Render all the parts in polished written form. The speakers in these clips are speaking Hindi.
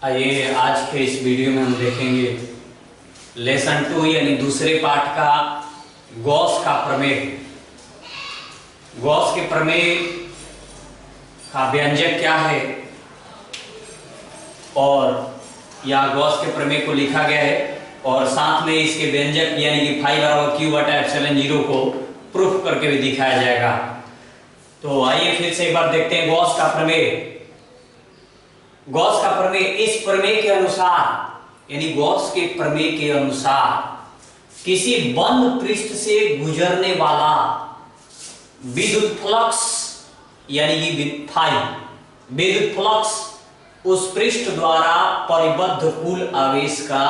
आइए आज के इस वीडियो में हम देखेंगे लेसन 2 यानी दूसरे पाठ का गॉस का प्रमेय। गॉस के प्रमेय का व्यंजक क्या है और यहाँ गॉस के प्रमेय को लिखा गया है और साथ में इसके व्यंजक यानी कि फाई बराबर क्यू बटा एप्सिलॉन 0 को प्रूफ करके भी दिखाया जाएगा। तो आइए फिर से एक बार देखते हैं गॉस का प्रमेय। गॉस का प्रमेय इस प्रमेय के अनुसार यानी गॉस के प्रमेय के अनुसार किसी बंद पृष्ठ से गुजरने वाला विद्युत फ्लक्स यानी कि फाई विद्युत फ्लक्स उस पृष्ठ द्वारा परिबद्ध कुल आवेश का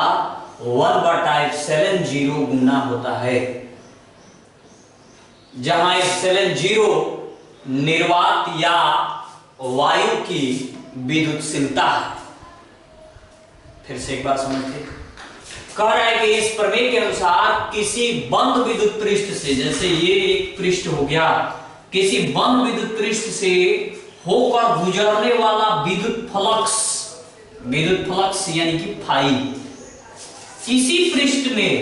1/ε0 गुना होता है, जहां एप्सिलॉन 0 निर्वात या वायु की विद्युतशीलता है। फिर से एक बार समझते, कह रहा है कि इस प्रमेय के अनुसार किसी बंद विद्युत पृष्ठ से, जैसे ये एक पृष्ठ हो गया, किसी बंद विद्युत पृष्ठ से होकर गुजरने वाला विद्युत फ्लक्स यानी कि फाई किसी पृष्ठ में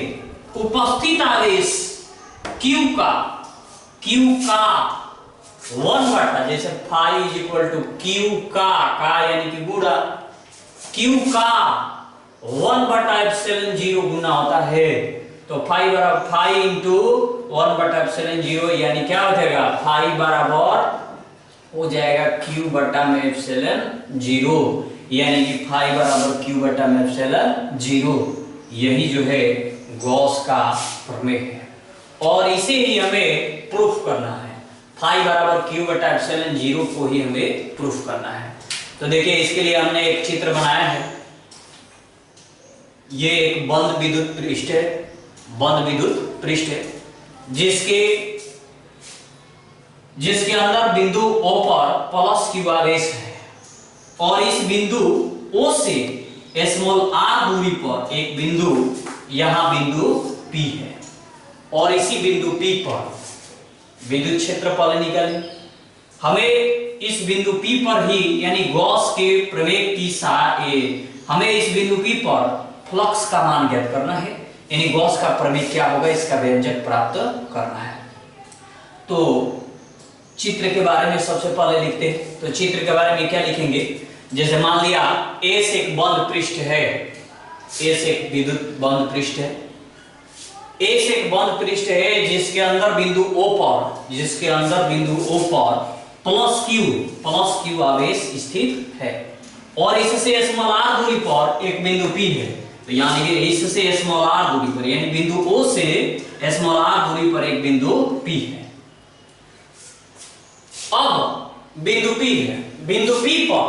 उपस्थित आवेश Q का 1/, जैसे phi is equal to Q का यानी कि गुणा क्यू का 1/ε0 गुना होता है। तो फाई बराबर फाई इंटू 1/ε0 यानी क्या हो जाएगा, फाई बराबर हो जाएगा क्यू बटा में एप्सिलॉन 0 यानी कि फाई बराबर क्यू बटा में एप्सिलॉन 0। यही जो है गॉस का प्रमेय है और इसे ही हमें प्रूफ करना है। फाई बराबर क्यू बटा एप्सिलॉन 0 को ही हमें प्रूफ करना है। तो देखिए इसके लिए हमने एक चित्र बनाया है। ये एक बंद विद्युत पृष्ठ है जिसके अंदर बिंदु O पर प्लस क्यू आवेश है और इस बिंदु O से स्मॉल r दूरी पर एक बिंदु यहां बिंदु P है और इसी बिंदु P पर विद्युत क्षेत्रफल निकालें। हमें इस बिंदु P पर ही यानी गॉस के प्रमेय की हमें इस बिंदु P पर फ्लक्स का मान ज्ञात करना है, यानी गॉस का प्रमेय क्या होगा इसका व्यंजक प्राप्त करना है। तो चित्र के बारे में सबसे पहले लिखते हैं। तो चित्र के बारे में क्या लिखेंगे, जैसे मान लिया A से एक बंद पृष्ठ है, A से एक विद्युत बंद पृष्ठ है, A से एक बंद पृष्ठ है जिसके अंदर बिंदु O पर प्लस क्यू आवेश स्थित है और इससे स्मॉल r दूरी पर एक बिंदु P है। तो यानी कि इससे स्मॉल r दूरी पर यानी बिंदु O से स्मॉल r दूरी पर एक बिंदु P है। अब बिंदु P है, बिंदु P पर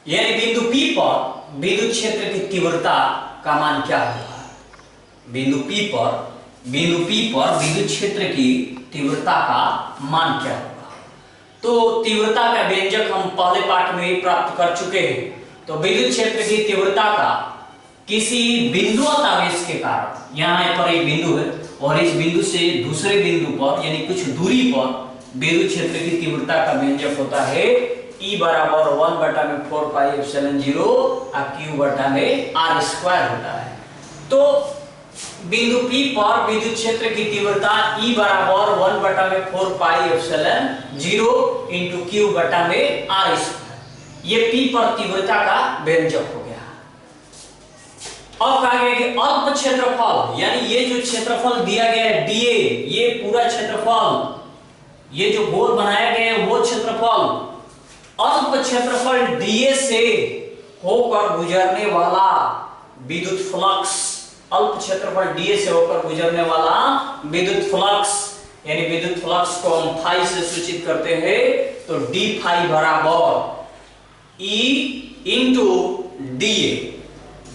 यानी बिंदु P पर विद्युत क्षेत्र की तीव्रता का मान क्या होगा। बिंदु P पर विद्युत क्षेत्र की तीव्रता का मान क्या होगा। तो तीव्रता का व्यंजक हम पहले पाठ में ही प्राप्त कर चुके हैं। तो विद्युत क्षेत्र की तीव्रता का किसी बिंदुवत आवेश के कारण, यहाँ पर एक बिंदु है और इस बिंदु से दूसरे बिंदु पर यानी कुछ दूरी पर विद्युत क्षेत्र की तीव्रता का व्यंजक होता है E बराबर 1/4πε0 और Q बटा में r² होता है। तो बिंदु P पर विद्युत क्षेत्र की तीव्रता E बराबर 1/4πε0 इंटू Q बटा में r²। ये P पर तीव्रता का व्यंजक हो गया। अब कहा गया कि अल्प क्षेत्रफल यानी ये जो क्षेत्रफल दिया गया है dA, ये पूरा क्षेत्रफल, ये जो गोल बनाया गया है वो क्षेत्रफल अल्प क्षेत्रफल dA से होकर गुजरने वाला विद्युत फ्लक्स, अल्प क्षेत्रफल dA से होकर गुजरने वाला विद्युत फ्लक्स यानी विद्युत फ्लक्स को हम फाई से सूचित करते हैं। तो d फाई बराबर E इंटू dA,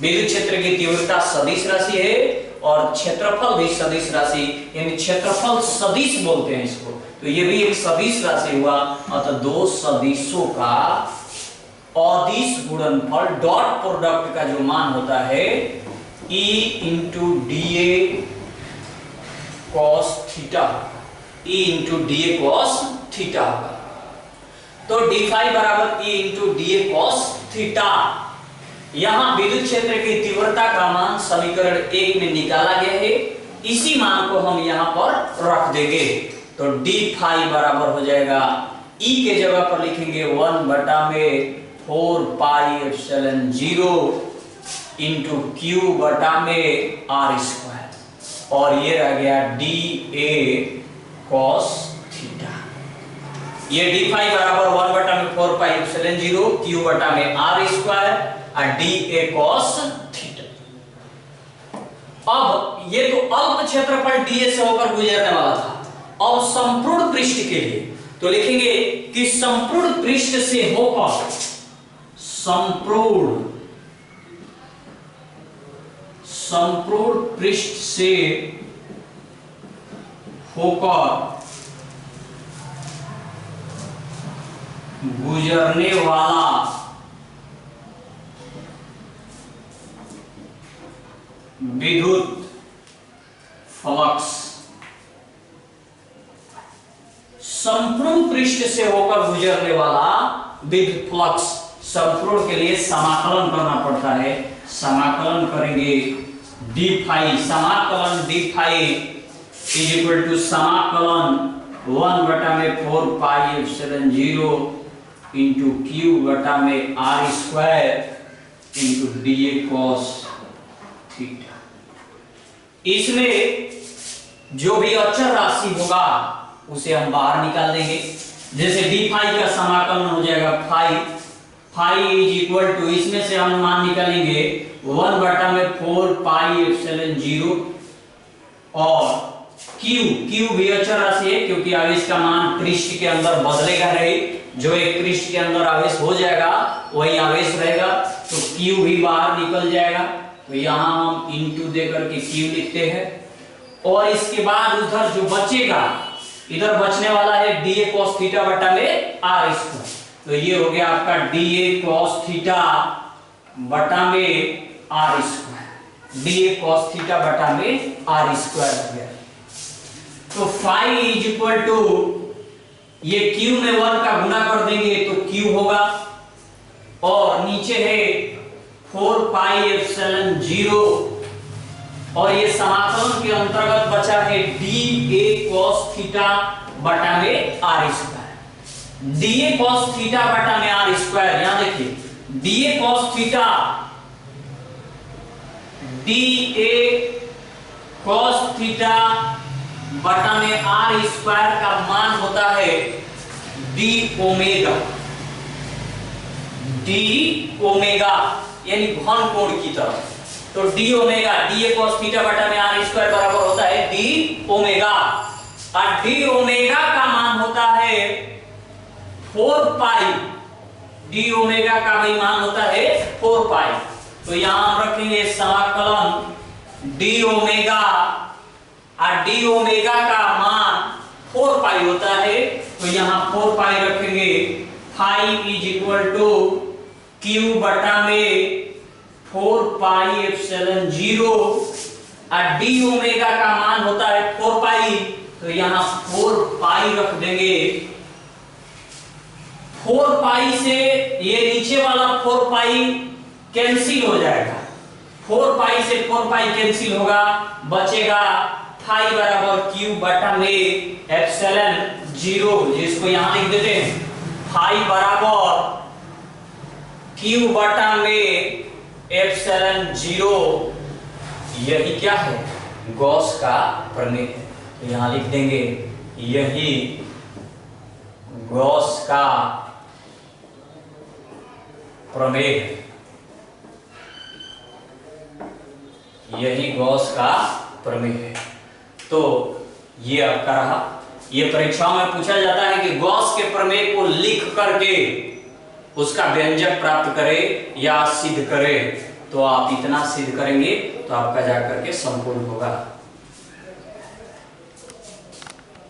विद्युत क्षेत्र की तीव्रता सदिश राशि है और क्षेत्रफल भी सदिश राशि यानी क्षेत्रफल सदिश बोलते हैं इसको। तो ये भी एक सदिश राशि हुआ, अतः दो सदिशों का अदिश गुणनफल डॉट प्रोडक्ट का जो मान होता है E into dA cos theta, E into dA cos theta होगा। तो d फाई बराबर E into dA cos theta यहाँ विद्युत क्षेत्र की तीव्रता का मान समीकरण 1 में निकाला गया है, इसी मान को हम यहाँ पर रख देंगे। तो डी फाई बराबर हो जाएगा, ई के जगह पर लिखेंगे 1/4 पाई एप्सिलॉन 0 इंटू क्यू बटा में आर स्क्वायर, और ये रह गया डी ए कॉस थीटा। ये डी फाई बराबर 1/4 पाई एप्सिलॉन 0 क्यू बटा में आर स्क्वायर और डी ए कॉस थीटा। अब ये तो अल्प क्षेत्रफल डीए से होकर गुजरने वाला था। अब संपूर्ण पृष्ठ के लिए तो लिखेंगे कि संपूर्ण पृष्ठ से होकर, संपूर्ण पृष्ठ से होकर गुजरने वाला विद्युत फ्लक्स, संपूर्ण पृष्ठ से होकर गुजरने वाला विद्युत फ्लक्स, संपूर्ण के लिए समाकलन करना पड़ता है। समाकलन करेंगे डी फाई, समाकलन d phi is equal to समाकलन 1/4 पाई एप्सिलॉन 0 इंटू क्यू बटा में r square into d A cos theta. इसमें जो भी अचर राशि होगा उसे हम बाहर निकाल देंगे। जैसे डी फाई का समाकलन हो जाएगा फाई इज इक्वल टू, इसमें से हम मान निकालेंगे 1/4 पाई एप्सिलॉन 0 और क्यू भी अचर राशि है, क्योंकि आवेश का मान पृष्ठ के अंदर बदलेगा नहीं, जो एक पृष्ठ के अंदर आवेश हो जाएगा वही आवेश रहेगा, तो क्यू भी बाहर निकल जाएगा। तो यहां हम इनटू देकर के क्यू लिखते हैं, और इसके बाद उधर जो बचेगा, इधर बचने वाला है डी ए कॉस थीटा बटा में आर स्क्वायर। तो ये हो गया आपका डी ए कॉस थीटा बटा में r square, d A cos theta बटा में आर स्क्वायर हो गया। तो फाई इज इक्वल टू, ये क्यू में 1 का गुना कर देंगे तो क्यू होगा, और नीचे है 4 पाई एप्सिलॉन 0, और ये समाकलन के अंतर्गत बचा है डी ए कॉस थीटा बटा में r square. D A cos theta बटा में आर स्क्वायर, यहां देखिए d A cos theta, d A cos theta बटा में आर स्क्वायर का मान होता है डी ओमेगा, यानी घन कोण की तरफ। तो D omega, D A cos theta बटा में आर स्क्वायर बराबर होता है डी ओमेगा, और डी ओमेगा का मान होता है 4 पाई, डी ओमेगा का भी मान होता है 4 पाई। तो यहां हम रखेंगे समाकलन डी ओमेगा, और डी ओमेगा का मान 4 पाई होता है, तो यहां 4 पाई रखेंगे। Phi is equal to Q बटा में 4 पाई एप्सिलॉन 0, और डी ओमेगा का मान होता है 4 पाई, तो यहां 4 पाई रख देंगे। 4 पाई से ये नीचे वाला 4 पाई कैंसिल हो जाएगा, 4 पाई से 4 पाई कैंसिल होगा, बचेगा फाई बराबर क्यू बटा में एप्सिलॉन 0, जिसको यहां लिख देते हैं फाई बराबर क्यू बटा में एप्सिलॉन 0। यही क्या है, गॉस का प्रमेय है, तो यहां लिख देंगे यही गॉस का प्रमेय है, यही गॉस का प्रमेय है। तो ये आपका रहा। ये परीक्षाओं में पूछा जाता है कि गॉस के प्रमेय को लिख करके उसका व्यंजक प्राप्त करें या सिद्ध करें, तो आप इतना सिद्ध करेंगे तो आपका जाकर के संपूर्ण होगा।